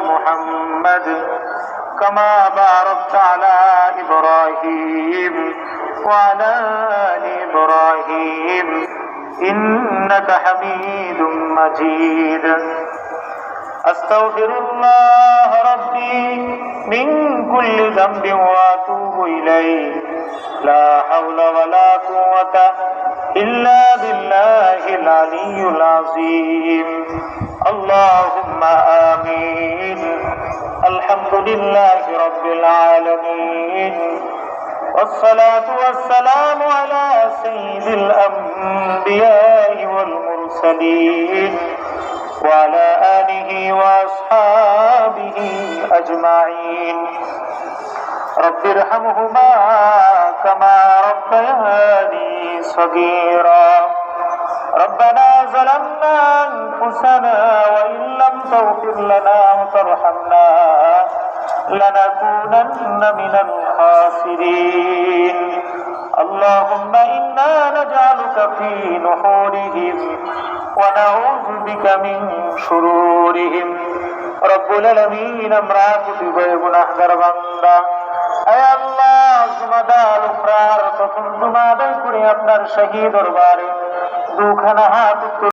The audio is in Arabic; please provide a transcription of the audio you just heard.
محمد كما باركت على إبراهيم وعلى آل إبراهيم إنك حميد مجيد أستغفر الله ربي من كل ذنب وأتوب إليه لا حول ولا قوة إلا بالله العلي العظيم اللهم آمين الحمد لله رب العالمين والصلاة والسلام على سيد الأنبياء والمرسلين وعلى آله وأصحابه أجمعين رب ارحمهما كما ربياني صغيرا ربنا ظلمنا أنفسنا وإن لم تغفر لنا وترحمنا لنكونن من الخاسرين اللهم إنا نجعلك في نحورهم ونعوذ بك من شرورهم رب العالمين আমরা প্রতিবয় গুনাহগার বান্দা আয় আল্লাহ জুমাদা লুকরার প্রথম জুমা আদায় করে আপনার শাহী দরবারে দুখানা হাত